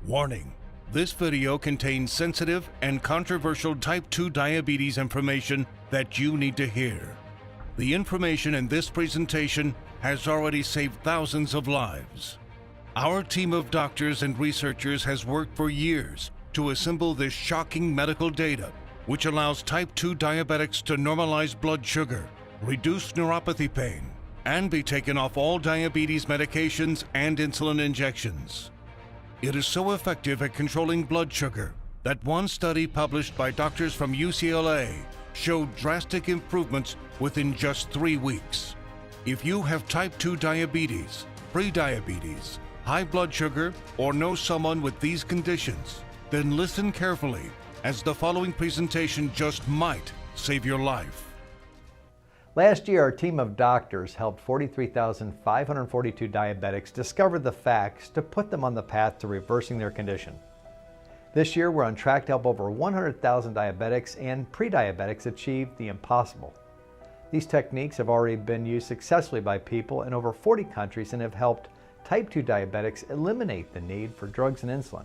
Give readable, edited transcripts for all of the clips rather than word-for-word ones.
Warning: this video contains sensitive and controversial type 2 diabetes information that you need to hear. The information in this presentation has already saved thousands of lives. Our team of doctors and researchers has worked for years to assemble this shocking medical data, which allows type 2 diabetics to normalize blood sugar, reduce neuropathy pain, and be taken off all diabetes medications and insulin injections. It is so effective at controlling blood sugar that one study published by doctors from UCLA showed drastic improvements within just 3 weeks. If you have type 2 diabetes, prediabetes, high blood sugar, or know someone with these conditions, then listen carefully, as the following presentation just might save your life. Last year, our team of doctors helped 43,542 diabetics discover the facts to put them on the path to reversing their condition. This year, we're on track to help over 100,000 diabetics and pre-diabetics achieve the impossible. These techniques have already been used successfully by people in over 40 countries and have helped type 2 diabetics eliminate the need for drugs and insulin.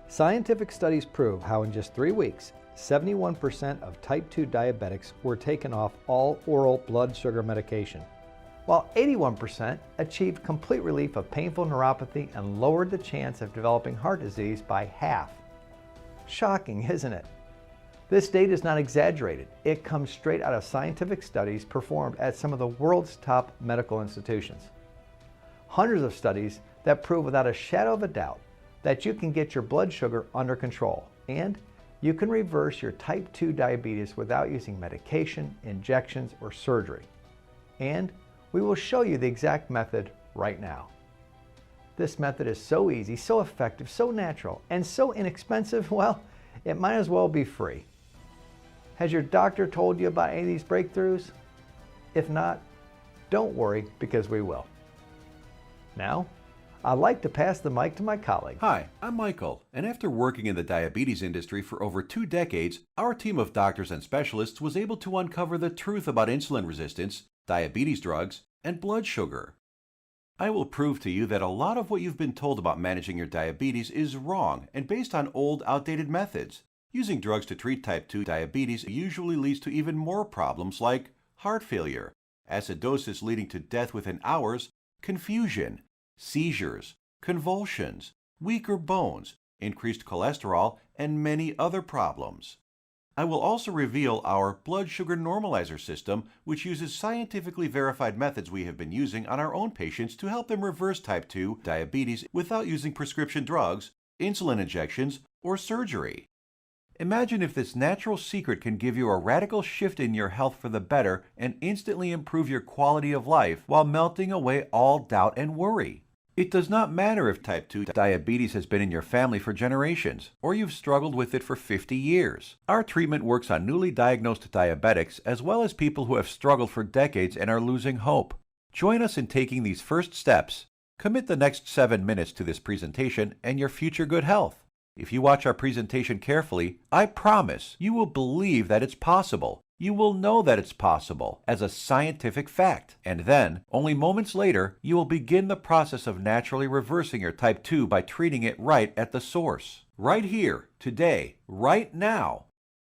Scientific studies prove how in just 3 weeks, 71% of type 2 diabetics were taken off all oral blood sugar medication, while 81% achieved complete relief of painful neuropathy and lowered the chance of developing heart disease by half. Shocking, isn't it? This data is not exaggerated. It comes straight out of scientific studies performed at some of the world's top medical institutions. Hundreds of studies that prove without a shadow of a doubt that you can get your blood sugar under control, and you can reverse your type 2 diabetes without using medication, injections, or surgery. And we will show you the exact method right now. This method is so easy, so effective, so natural, and so inexpensive, well, it might as well be free. Has your doctor told you about any of these breakthroughs? If not, don't worry, because we will. Now, I'd like to pass the mic to my colleague. Hi, I'm Michael, and after working in the diabetes industry for over 2 decades, our team of doctors and specialists was able to uncover the truth about insulin resistance, diabetes drugs, and blood sugar. I will prove to you that a lot of what you've been told about managing your diabetes is wrong and based on old, outdated methods. Using drugs to treat type 2 diabetes usually leads to even more problems like heart failure, acidosis leading to death within hours, confusion, seizures, convulsions, weaker bones, increased cholesterol, and many other problems. I will also reveal our blood sugar normalizer system, which uses scientifically verified methods we have been using on our own patients to help them reverse type 2 diabetes without using prescription drugs, insulin injections, or surgery. Imagine if this natural secret can give you a radical shift in your health for the better and instantly improve your quality of life while melting away all doubt and worry. It does not matter if type 2 diabetes has been in your family for generations, or you've struggled with it for 50 years. Our treatment works on newly diagnosed diabetics as well as people who have struggled for decades and are losing hope. Join us in taking these first steps. Commit the next 7 minutes to this presentation and your future good health. If you watch our presentation carefully, I promise you will believe that it's possible. You will know that it's possible as a scientific fact. And then, only moments later, you will begin the process of naturally reversing your type 2 by treating it right at the source. Right here, today, right now.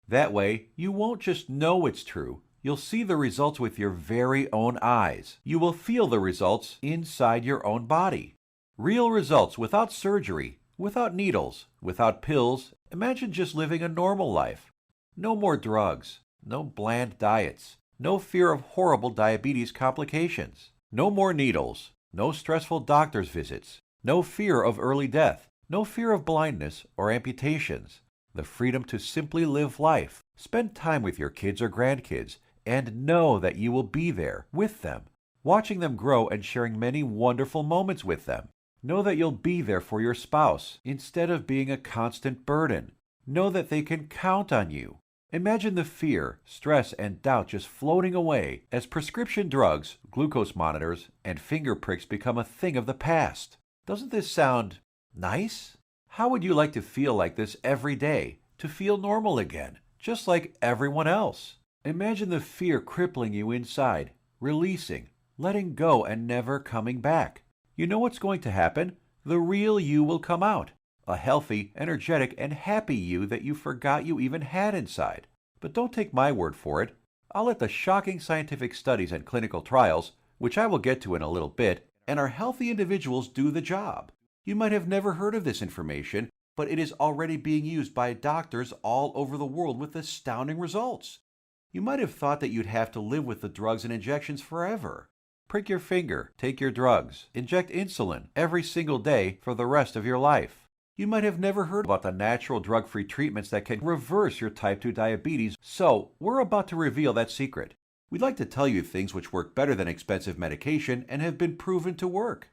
That way, you won't just know it's true. You'll see the results with your very own eyes. You will feel the results inside your own body. Real results without surgery, without needles, without pills. Imagine just living a normal life. No more drugs. No bland diets, no fear of horrible diabetes complications, no more needles, no stressful doctor's visits, no fear of early death, no fear of blindness or amputations, the freedom to simply live life, spend time with your kids or grandkids, and know that you will be there with them, watching them grow and sharing many wonderful moments with them. Know that you'll be there for your spouse instead of being a constant burden. Know that they can count on you. Imagine the fear, stress, and doubt just floating away as prescription drugs, glucose monitors, and finger pricks become a thing of the past. Doesn't this sound nice? How would you like to feel like this every day? To feel normal again, just like everyone else? Imagine the fear crippling you inside, releasing, letting go, and never coming back. You know what's going to happen? The real you will come out. a healthy, energetic, and happy you that you forgot you even had inside. But don't take my word for it. I'll let the shocking scientific studies and clinical trials, which I will get to in a little bit, and our healthy individuals do the job. You might have never heard of this information, but it is already being used by doctors all over the world with astounding results. You might have thought that you'd have to live with the drugs and injections forever. Prick your finger, take your drugs, inject insulin every single day for the rest of your life. You might have never heard about the natural drug-free treatments that can reverse your type 2 diabetes, so we're about to reveal that secret. We'd like to tell you things which work better than expensive medication and have been proven to work.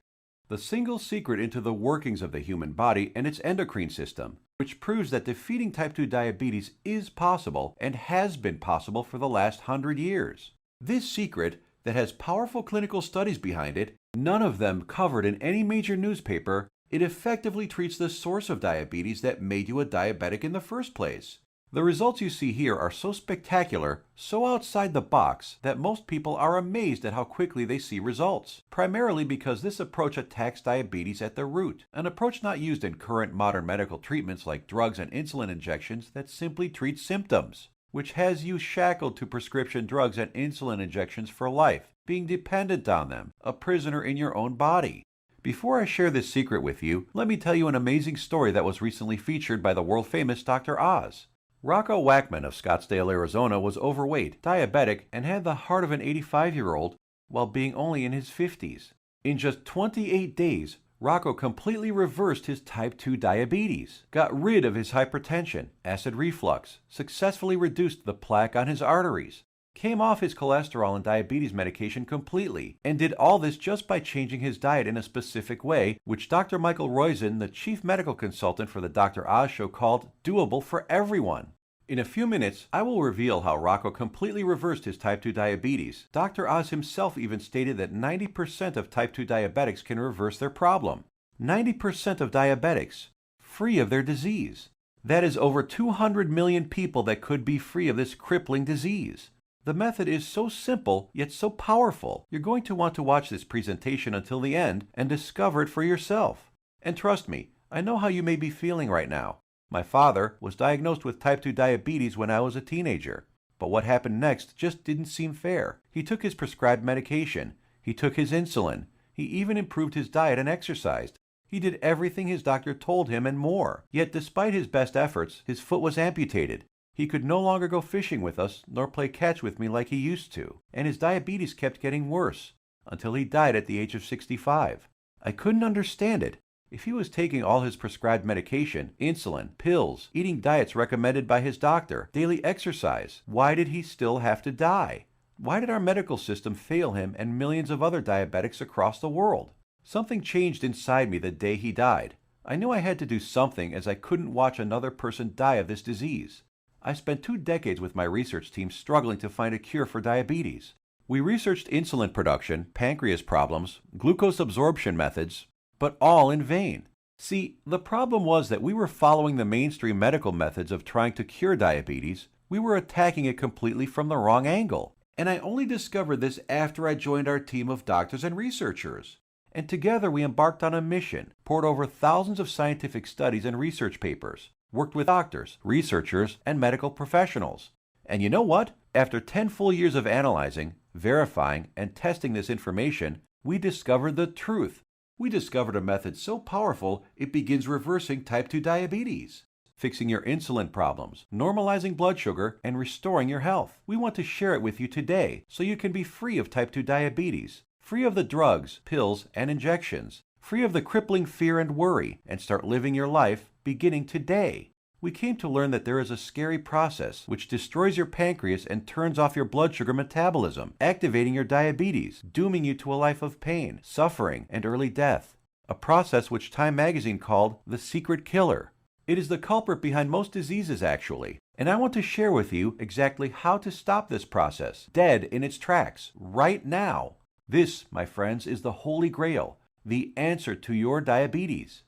The single secret into the workings of the human body and its endocrine system, which proves that defeating type 2 diabetes is possible and has been possible for the last 100 years. This secret, that has powerful clinical studies behind it, none of them covered in any major newspaper, it effectively treats the source of diabetes that made you a diabetic in the first place. The results you see here are so spectacular, so outside the box, that most people are amazed at how quickly they see results, primarily because this approach attacks diabetes at the root, an approach not used in current modern medical treatments like drugs and insulin injections that simply treat symptoms, which has you shackled to prescription drugs and insulin injections for life, being dependent on them, a prisoner in your own body. Before I share this secret with you, let me tell you an amazing story that was recently featured by the world-famous Dr. Oz. Rocco Wackman of Scottsdale, Arizona was overweight, diabetic, and had the heart of an 85-year-old while being only in his 50s. In just 28 days, Rocco completely reversed his type 2 diabetes, got rid of his hypertension, acid reflux, successfully reduced the plaque on his arteries, came off his cholesterol and diabetes medication completely, and did all this just by changing his diet in a specific way, which Dr. Michael Roizen, the chief medical consultant for the Dr. Oz Show, called doable for everyone. In a few minutes, I will reveal how Rocco completely reversed his type 2 diabetes. Dr. Oz himself even stated that 90% of type 2 diabetics can reverse their problem. 90% of diabetics, free of their disease. That is over 200 million people that could be free of this crippling disease. The method is so simple, yet so powerful. You're going to want to watch this presentation until the end and discover it for yourself. And trust me, I know how you may be feeling right now. My father was diagnosed with type 2 diabetes when I was a teenager. But what happened next just didn't seem fair. He took his prescribed medication. He took his insulin. He even improved his diet and exercised. He did everything his doctor told him and more. Yet despite his best efforts, his foot was amputated. He could no longer go fishing with us nor play catch with me like he used to, and his diabetes kept getting worse, until he died at the age of 65. I couldn't understand it. If he was taking all his prescribed medication, insulin, pills, eating diets recommended by his doctor, daily exercise, why did he still have to die? Why did our medical system fail him and millions of other diabetics across the world? Something changed inside me the day he died. I knew I had to do something, as I couldn't watch another person die of this disease. I spent 2 decades with my research team struggling to find a cure for diabetes. We researched insulin production, pancreas problems, glucose absorption methods, but all in vain. See, the problem was that we were following the mainstream medical methods of trying to cure diabetes. We were attacking it completely from the wrong angle. And I only discovered this after I joined our team of doctors and researchers. And together we embarked on a mission, poured over thousands of scientific studies and research papers, worked with doctors, researchers, and medical professionals. And you know what? After 10 full years of analyzing, verifying, and testing this information, we discovered the truth. We discovered a method so powerful it begins reversing type 2 diabetes, fixing your insulin problems, normalizing blood sugar, and restoring your health. We want to share it with you today so you can be free of type 2 diabetes, free of the drugs, pills, and injections, free of the crippling fear and worry, and start living your life beginning today. We came to learn that there is a scary process which destroys your pancreas and turns off your blood sugar metabolism, activating your diabetes, dooming you to a life of pain, suffering, and early death. A process which Time magazine called the secret killer. It is the culprit behind most diseases, actually. And I want to share with you exactly how to stop this process, dead in its tracks, right now. This, my friends, is the Holy Grail, the answer to your diabetes.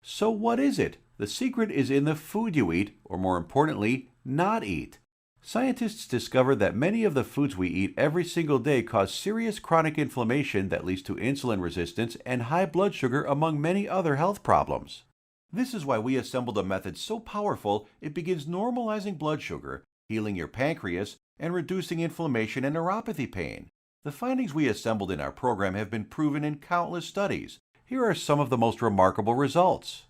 So what is it? The secret is in the food you eat, or more importantly, not eat. Scientists discovered that many of the foods we eat every single day cause serious chronic inflammation that leads to insulin resistance and high blood sugar, among many other health problems. This is why we assembled a method so powerful it begins normalizing blood sugar, healing your pancreas, and reducing inflammation and neuropathy pain. The findings we assembled in our program have been proven in countless studies. Here are some of the most remarkable results.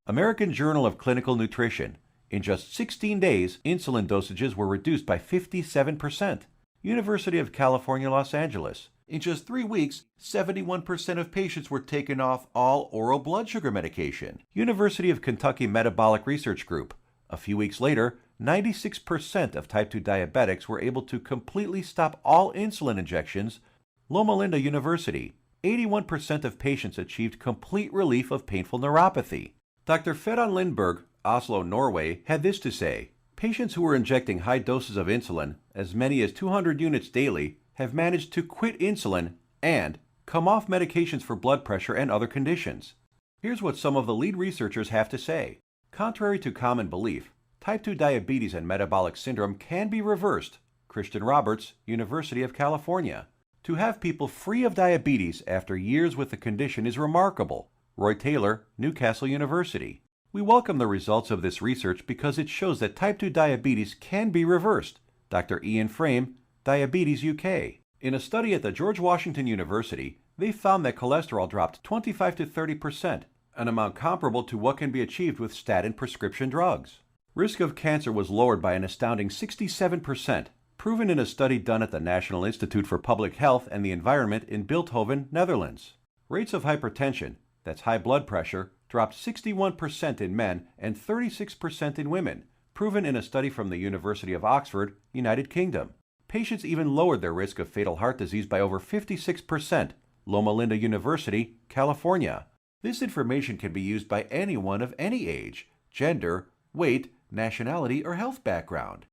American Journal of Clinical Nutrition. In just 16 days, insulin dosages were reduced by 57%. University of California, Los Angeles. In just 3 weeks, 71% of patients were taken off all oral blood sugar medication. University of Kentucky Metabolic Research Group. A few weeks later, 96% of type 2 diabetics were able to completely stop all insulin injections. Loma Linda University. 81% of patients achieved complete relief of painful neuropathy. Dr. Ferran Lindberg, Oslo, Norway, had this to say: patients who were injecting high doses of insulin, as many as 200 units daily, have managed to quit insulin and come off medications for blood pressure and other conditions. Here's what some of the lead researchers have to say. Contrary to common belief, type 2 diabetes and metabolic syndrome can be reversed. Christian Roberts, University of California. To have people free of diabetes after years with the condition is remarkable. Roy Taylor, Newcastle University. We welcome the results of this research because it shows that type 2 diabetes can be reversed. Dr. Ian Frame, Diabetes UK. In a study at the George Washington University, they found that cholesterol dropped 25 to 30%, an amount comparable to what can be achieved with statin prescription drugs. Risk of cancer was lowered by an astounding 67%, proven in a study done at the National Institute for Public Health and the Environment in Bilthoven, Netherlands. Rates of hypertension, that's high blood pressure, dropped 61% in men and 36% in women, proven in a study from the University of Oxford, United Kingdom. Patients even lowered their risk of fatal heart disease by over 56%, Loma Linda University, California. This information can be used by anyone of any age, gender, weight, nationality, or health background.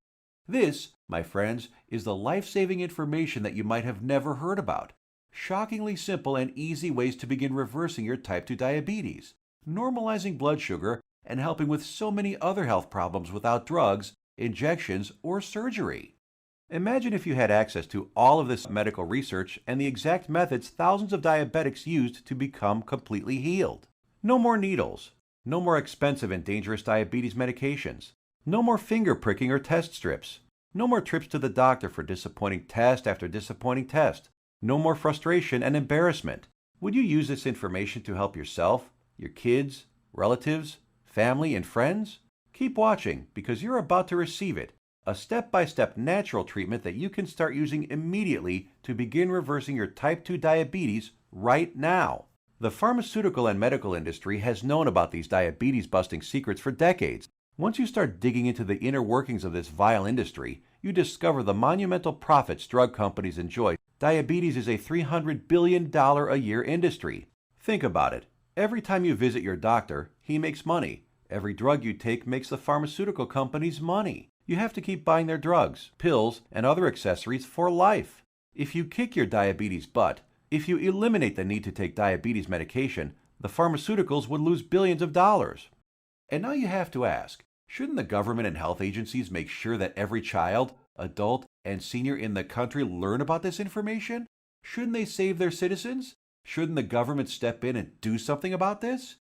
This, my friends, is the life-saving information that you might have never heard about. Shockingly simple and easy ways to begin reversing your type 2 diabetes, normalizing blood sugar, and helping with so many other health problems without drugs, injections, or surgery. Imagine if you had access to all of this medical research and the exact methods thousands of diabetics used to become completely healed. No more needles. No more expensive and dangerous diabetes medications. No more finger pricking or test strips. No more trips to the doctor for disappointing test after disappointing test. No more frustration and embarrassment. Would you use this information to help yourself, your kids, relatives, family, and friends? Keep watching because you're about to receive it. A step-by-step natural treatment that you can start using immediately to begin reversing your type 2 diabetes right now. The pharmaceutical and medical industry has known about these diabetes-busting secrets for decades. Once you start digging into the inner workings of this vile industry, you discover the monumental profits drug companies enjoy. Diabetes is a $300 billion a year industry. Think about it. Every time you visit your doctor, he makes money. Every drug you take makes the pharmaceutical companies money. You have to keep buying their drugs, pills, and other accessories for life. If you kick your diabetes butt, if you eliminate the need to take diabetes medication, the pharmaceuticals would lose billions of dollars. And now you have to ask, shouldn't the government and health agencies make sure that every child, adult, and senior in the country learn about this information? Shouldn't they save their citizens? Shouldn't the government step in and do something about this?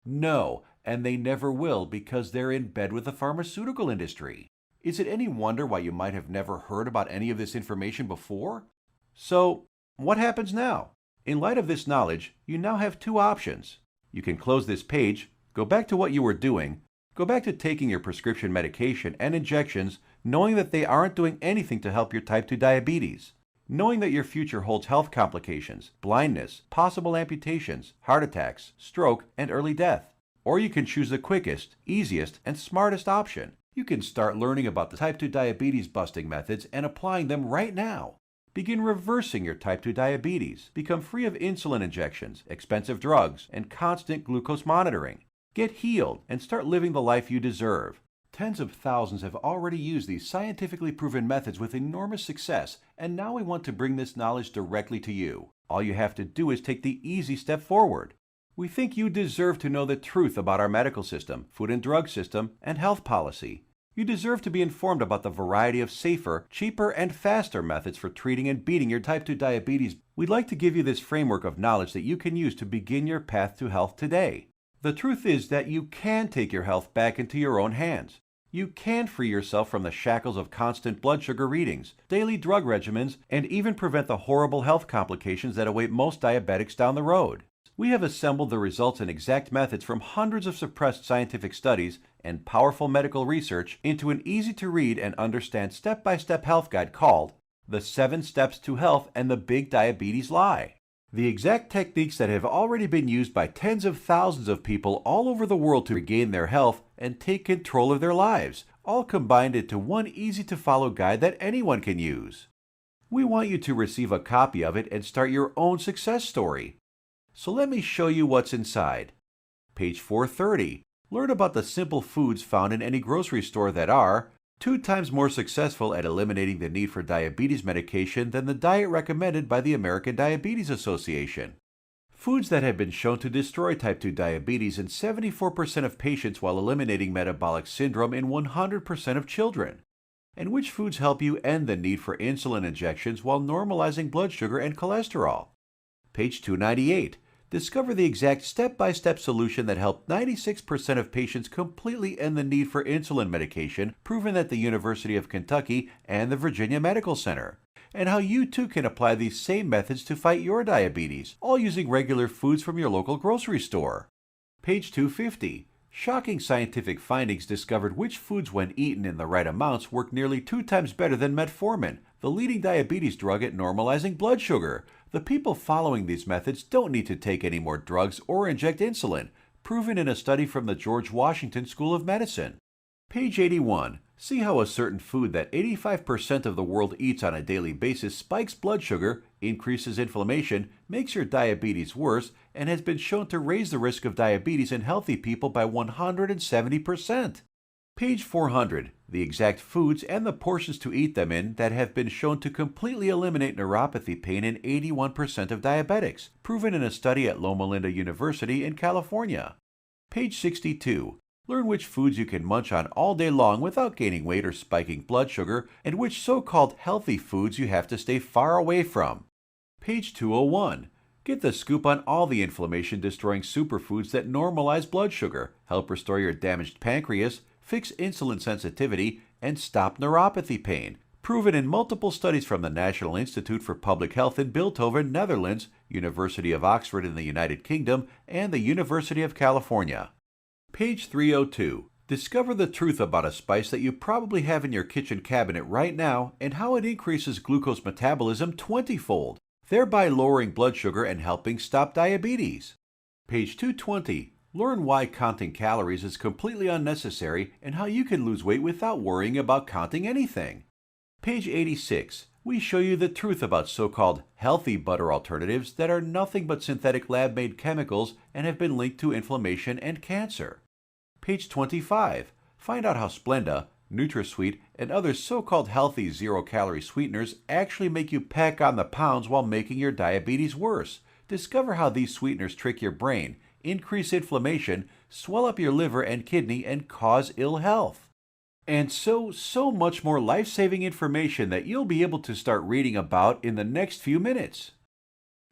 No, and they never will because they're in bed with the pharmaceutical industry. Is it any wonder why you might have never heard about any of this information before? So, what happens now? In light of this knowledge, you now have two options. You can close this page, go back to what you were doing, go back to taking your prescription medication and injections, knowing that they aren't doing anything to help your type 2 diabetes, knowing that your future holds health complications, blindness, possible amputations, heart attacks, stroke, and early death. Or you can choose the quickest, easiest, and smartest option. You can start learning about the type 2 diabetes busting methods and applying them right now. Begin reversing your type 2 diabetes. Become free of insulin injections, expensive drugs, and constant glucose monitoring. Get healed and start living the life you deserve. Tens of thousands have already used these scientifically proven methods with enormous success, and now we want to bring this knowledge directly to you. All you have to do is take the easy step forward. We think you deserve to know the truth about our medical system, food and drug system, and health policy. You deserve to be informed about the variety of safer, cheaper, and faster methods for treating and beating your type 2 diabetes. We'd like to give you this framework of knowledge that you can use to begin your path to health today. The truth is that you can take your health back into your own hands. You can free yourself from the shackles of constant blood sugar readings, daily drug regimens, and even prevent the horrible health complications that await most diabetics down the road. We have assembled the results and exact methods from hundreds of suppressed scientific studies and powerful medical research into an easy-to-read and understand step-by-step health guide called The 7 Steps to Health and the Big Diabetes Lie. The exact techniques that have already been used by tens of thousands of people all over the world to regain their health and take control of their lives, all combined into one easy-to-follow guide that anyone can use. We want you to receive a copy of it and start your own success story. So let me show you what's inside. Page 430. Learn about the simple foods found in any grocery store that are 2 times more successful at eliminating the need for diabetes medication than the diet recommended by the American Diabetes Association. Foods that have been shown to destroy type 2 diabetes in 74% of patients while eliminating metabolic syndrome in 100% of children. And which foods help you end the need for insulin injections while normalizing blood sugar and cholesterol. Page 298. Discover the exact step-by-step solution that helped 96% of patients completely end the need for insulin medication, proven at the University of Kentucky and the Virginia Medical Center, and how you too can apply these same methods to fight your diabetes, all using regular foods from your local grocery store. Page 250. Shocking scientific findings discovered which foods when eaten in the right amounts work nearly 2 times better than metformin, the leading diabetes drug at normalizing blood sugar. The people following these methods don't need to take any more drugs or inject insulin, proven in a study from the George Washington School of Medicine. Page 81. See how a certain food that 85% of the world eats on a daily basis spikes blood sugar, increases inflammation, makes your diabetes worse, and has been shown to raise the risk of diabetes in healthy people by 170%. Page 400. The exact foods and the portions to eat them in that have been shown to completely eliminate neuropathy pain in 81% of diabetics, proven in a study at Loma Linda University in California. Page 62. Learn which foods you can munch on all day long without gaining weight or spiking blood sugar, and which so-called healthy foods you have to stay far away from. Page 201. Get the scoop on all the inflammation-destroying superfoods that normalize blood sugar, help restore your damaged pancreas, fix insulin sensitivity, and stop neuropathy pain, proven in multiple studies from the National Institute for Public Health in Bilthoven, Netherlands, University of Oxford in the United Kingdom, and the University of California. Page 302. Discover the truth about a spice that you probably have in your kitchen cabinet right now and how it increases glucose metabolism 20-fold, thereby lowering blood sugar and helping stop diabetes. Page 220. Learn why counting calories is completely unnecessary and how you can lose weight without worrying about counting anything. Page 86. We show you the truth about so-called healthy butter alternatives that are nothing but synthetic lab-made chemicals and have been linked to inflammation and cancer. Page 25. Find out how Splenda, NutraSweet, and other so-called healthy zero-calorie sweeteners actually make you pack on the pounds while making your diabetes worse. Discover how these sweeteners trick your brain, increase inflammation, swell up your liver and kidney, and cause ill health. And so much more life-saving information that you'll be able to start reading about in the next few minutes.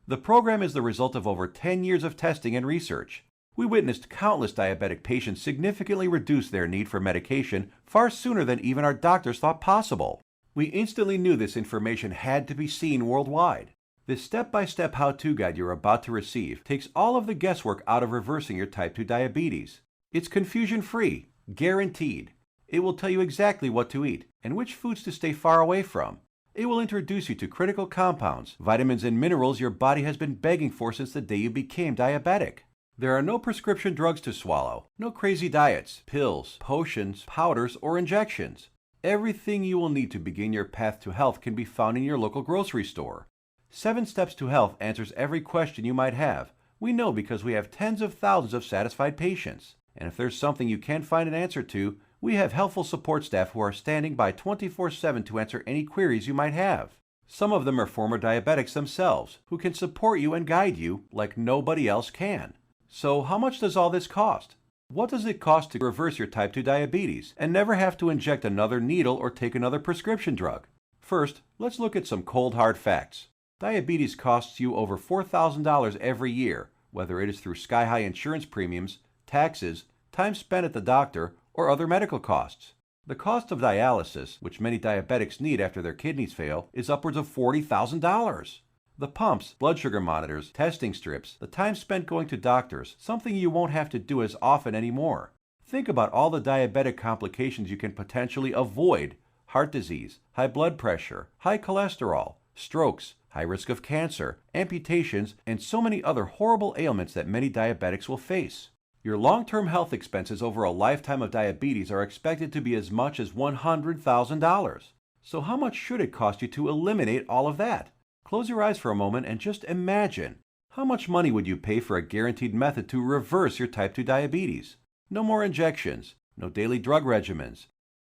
The program is the result of over 10 years of testing and research. We witnessed countless diabetic patients significantly reduce their need for medication far sooner than even our doctors thought possible. We instantly knew this information had to be seen worldwide. This step-by-step how-to guide you're about to receive takes all of the guesswork out of reversing your type 2 diabetes. It's confusion-free, guaranteed. It will tell you exactly what to eat and which foods to stay far away from. It will introduce you to critical compounds, vitamins and minerals your body has been begging for since the day you became diabetic. There are no prescription drugs to swallow, no crazy diets, pills, potions, powders, or injections. Everything you will need to begin your path to health can be found in your local grocery store. 7 Steps to Health answers every question you might have. We know because we have tens of thousands of satisfied patients. And if there's something you can't find an answer to, we have helpful support staff who are standing by 24/7 to answer any queries you might have. Some of them are former diabetics themselves, who can support you and guide you like nobody else can. So how much does all this cost? What does it cost to reverse your type 2 diabetes and never have to inject another needle or take another prescription drug? First, let's look at some cold hard facts. Diabetes costs you over $4,000 every year, whether it is through sky-high insurance premiums, taxes, time spent at the doctor, or other medical costs. The cost of dialysis, which many diabetics need after their kidneys fail, is upwards of $40,000. The pumps, blood sugar monitors, testing strips, the time spent going to doctors, something you won't have to do as often anymore. Think about all the diabetic complications you can potentially avoid: heart disease, high blood pressure, high cholesterol, strokes, high risk of cancer, amputations, and so many other horrible ailments that many diabetics will face. Your long-term health expenses over a lifetime of diabetes are expected to be as much as $100,000. So how much should it cost you to eliminate all of that? Close your eyes for a moment and just imagine. How much money would you pay for a guaranteed method to reverse your type 2 diabetes? No more injections, no daily drug regimens.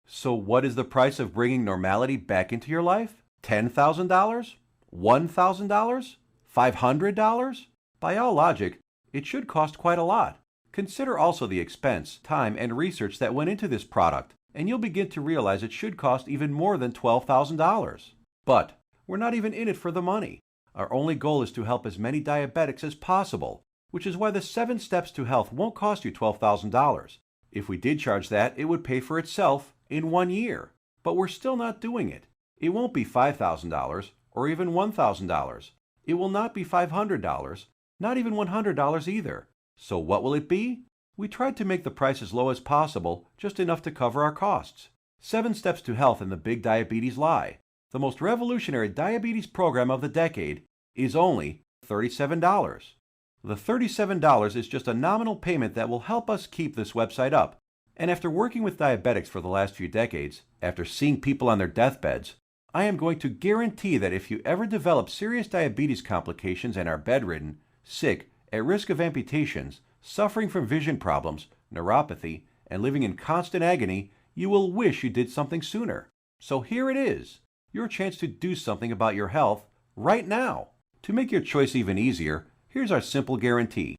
So what is the price of bringing normality back into your life? $10,000? $1,000? $500? By all logic, it should cost quite a lot. Consider also the expense, time, and research that went into this product, and you'll begin to realize it should cost even more than $12,000. But we're not even in it for the money. Our only goal is to help as many diabetics as possible, which is why the 7 Steps to Health won't cost you $12,000. If we did charge that, it would pay for itself in 1 year. But we're still not doing it. It won't be $5,000 or even $1,000. It will not be $500, not even $100 either. So what will it be? We tried to make the price as low as possible, just enough to cover our costs. 7 Steps to Health and the Big Diabetes Lie, the most revolutionary diabetes program of the decade, is only $37. The $37 is just a nominal payment that will help us keep this website up. And after working with diabetics for the last few decades, after seeing people on their deathbeds, I am going to guarantee that if you ever develop serious diabetes complications and are bedridden, sick, at risk of amputations, suffering from vision problems, neuropathy, and living in constant agony, you will wish you did something sooner. So here it is, your chance to do something about your health right now. To make your choice even easier, here's our simple guarantee.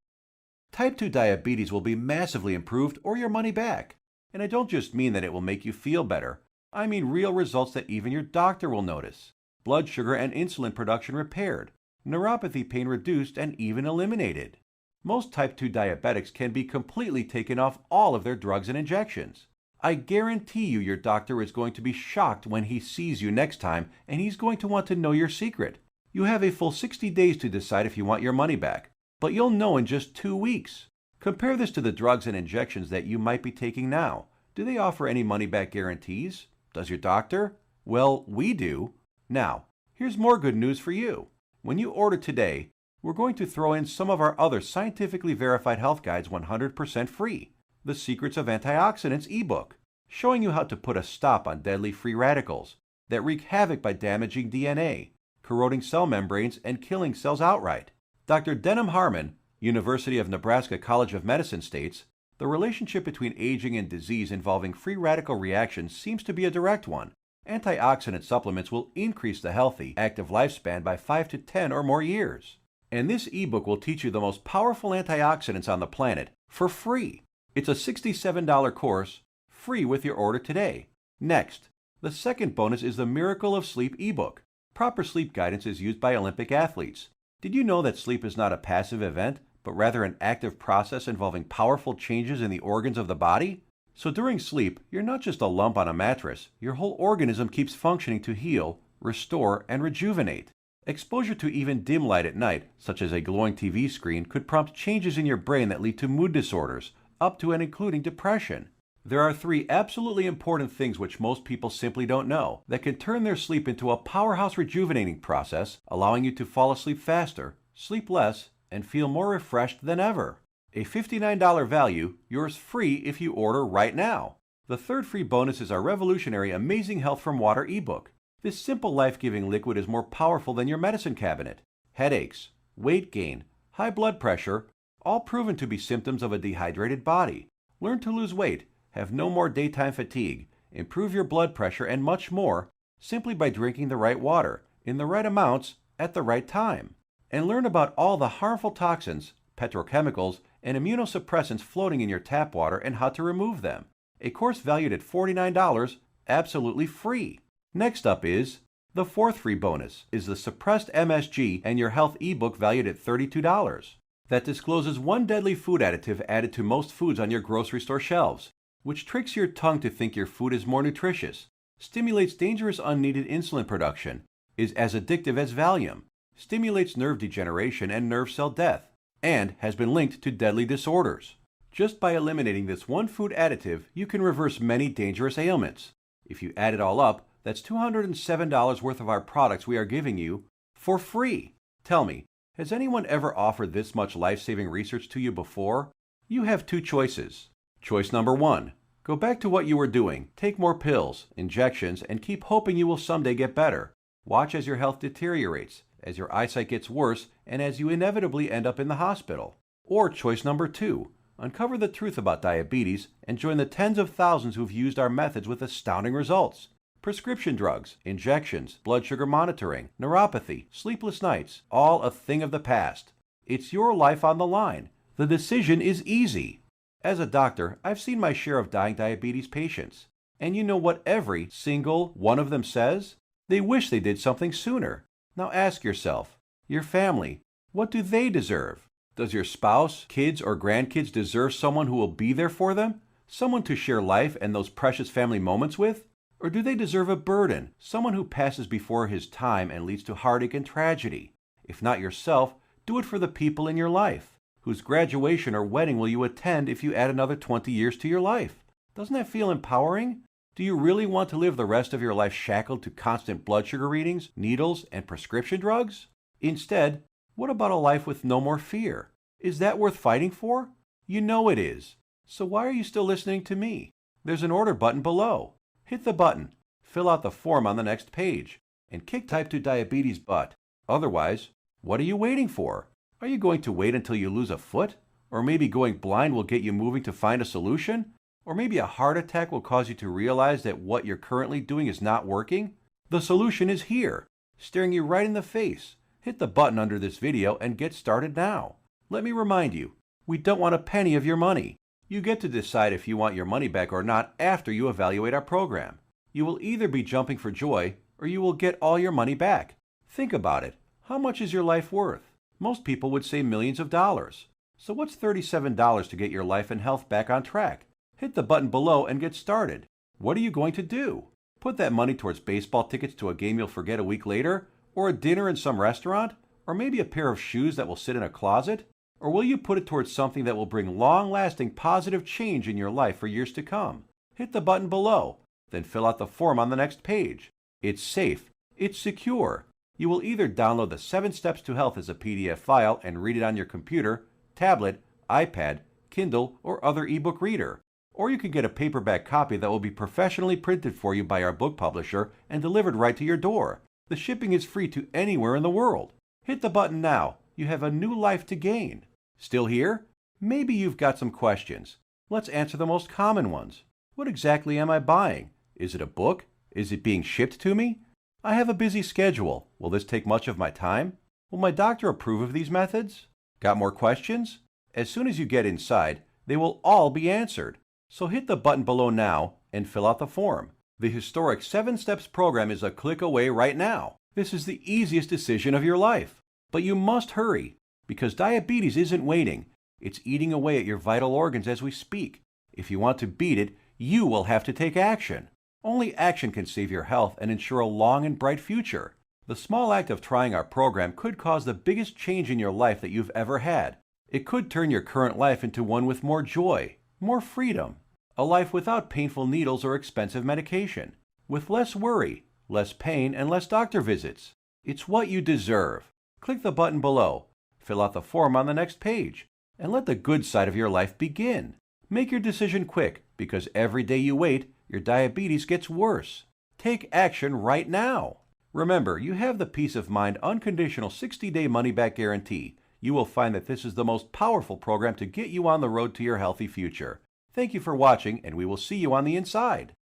Type 2 diabetes will be massively improved or your money back. And I don't just mean that it will make you feel better. I mean real results that even your doctor will notice. Blood sugar and insulin production repaired, neuropathy pain reduced and even eliminated. Most type 2 diabetics can be completely taken off all of their drugs and injections. I guarantee you your doctor is going to be shocked when he sees you next time, and he's going to want to know your secret. You have a full 60 days to decide if you want your money back, but you'll know in just 2 weeks. Compare this to the drugs and injections that you might be taking now. Do they offer any money-back guarantees? Does your doctor? Well, we do. Now, here's more good news for you. When you order today, we're going to throw in some of our other scientifically verified health guides 100% free. The Secrets of Antioxidants ebook, showing you how to put a stop on deadly free radicals that wreak havoc by damaging DNA, corroding cell membranes, and killing cells outright. Dr. Denham Harmon, University of Nebraska College of Medicine, states, the relationship between aging and disease involving free radical reactions seems to be a direct one. Antioxidant supplements will increase the healthy, active lifespan by 5 to 10 or more years. And this ebook will teach you the most powerful antioxidants on the planet for free. It's a $67 course, free with your order today. Next, the second bonus is the Miracle of Sleep ebook. Proper sleep guidance is used by Olympic athletes. Did you know that sleep is not a passive event, but rather an active process involving powerful changes in the organs of the body? So during sleep, you're not just a lump on a mattress. Your whole organism keeps functioning to heal, restore, and rejuvenate. Exposure to even dim light at night, such as a glowing TV screen, could prompt changes in your brain that lead to mood disorders, up to and including depression. There are 3 absolutely important things which most people simply don't know that can turn their sleep into a powerhouse rejuvenating process, allowing you to fall asleep faster, sleep less, and feel more refreshed than ever. A $59 value, yours free if you order right now. The third free bonus is our revolutionary Amazing Health from Water ebook. This simple life-giving liquid is more powerful than your medicine cabinet. Headaches, weight gain, high blood pressure, all proven to be symptoms of a dehydrated body. Learn to lose weight, have no more daytime fatigue, improve your blood pressure, and much more simply by drinking the right water, in the right amounts, at the right time. And learn about all the harmful toxins, petrochemicals, and immunosuppressants floating in your tap water and how to remove them. A course valued at $49, absolutely free. Next up is the fourth free bonus, is the Suppressed MSG and Your Health ebook valued at $32. that discloses one deadly food additive added to most foods on your grocery store shelves, which tricks your tongue to think your food is more nutritious, stimulates dangerous unneeded insulin production, is as addictive as Valium, stimulates nerve degeneration and nerve cell death, and has been linked to deadly disorders. Just by eliminating this one food additive, you can reverse many dangerous ailments. If you add it all up, that's $207 worth of our products we are giving you for free. Tell me, has anyone ever offered this much life-saving research to you before? You have two choices. Choice number 1. Go back to what you were doing, take more pills, injections, and keep hoping you will someday get better. Watch as your health deteriorates, as your eyesight gets worse, and as you inevitably end up in the hospital. Or choice number 2. Uncover the truth about diabetes and join the tens of thousands who've used our methods with astounding results. Prescription drugs, injections, blood sugar monitoring, neuropathy, sleepless nights, all a thing of the past. It's your life on the line. The decision is easy. As a doctor, I've seen my share of dying diabetes patients. And you know what every single one of them says? They wish they did something sooner. Now ask yourself, your family, what do they deserve? Does your spouse, kids, or grandkids deserve someone who will be there for them? Someone to share life and those precious family moments with? Or do they deserve a burden, someone who passes before his time and leads to heartache and tragedy? If not yourself, do it for the people in your life. Whose graduation or wedding will you attend if you add another 20 years to your life? Doesn't that feel empowering? Do you really want to live the rest of your life shackled to constant blood sugar readings, needles, and prescription drugs? Instead, what about a life with no more fear? Is that worth fighting for? You know it is. So why are you still listening to me? There's an order button below. Hit the button, fill out the form on the next page, and kick type 2 diabetes butt. Otherwise, what are you waiting for? Are you going to wait until you lose a foot? Or maybe going blind will get you moving to find a solution? Or maybe a heart attack will cause you to realize that what you're currently doing is not working? The solution is here, staring you right in the face. Hit the button under this video and get started now. Let me remind you, we don't want a penny of your money. You get to decide if you want your money back or not after you evaluate our program. You will either be jumping for joy or you will get all your money back. Think about it. How much is your life worth? Most people would say millions of dollars. So what's $37 to get your life and health back on track? Hit the button below and get started. What are you going to do? Put that money towards baseball tickets to a game you'll forget a week later? Or a dinner in some restaurant? Or maybe a pair of shoes that will sit in a closet? Or will you put it towards something that will bring long-lasting positive change in your life for years to come? Hit the button below, then fill out the form on the next page. It's safe. It's secure. You will either download the 7 Steps to Health as a PDF file and read it on your computer, tablet, iPad, Kindle, or other ebook reader. Or you can get a paperback copy that will be professionally printed for you by our book publisher and delivered right to your door. The shipping is free to anywhere in the world. Hit the button now. You have a new life to gain. Still here? Maybe you've got some questions. Let's answer the most common ones. What exactly am I buying? Is it a book? Is it being shipped to me? I have a busy schedule. Will this take much of my time? Will my doctor approve of these methods? Got more questions? As soon as you get inside, they will all be answered. So hit the button below now and fill out the form. The historic 7 Steps program is a click away right now. This is the easiest decision of your life. But you must hurry, because diabetes isn't waiting. It's eating away at your vital organs as we speak. If you want to beat it, you will have to take action. Only action can save your health and ensure a long and bright future. The small act of trying our program could cause the biggest change in your life that you've ever had. It could turn your current life into one with more joy, more freedom, a life without painful needles or expensive medication, with less worry, less pain, and less doctor visits. It's what you deserve. Click the button below, fill out the form on the next page, and let the good side of your life begin. Make your decision quick, because every day you wait, your diabetes gets worse. Take action right now. Remember, you have the peace of mind unconditional 60-day money-back guarantee. You will find that this is the most powerful program to get you on the road to your healthy future. Thank you for watching, and we will see you on the inside.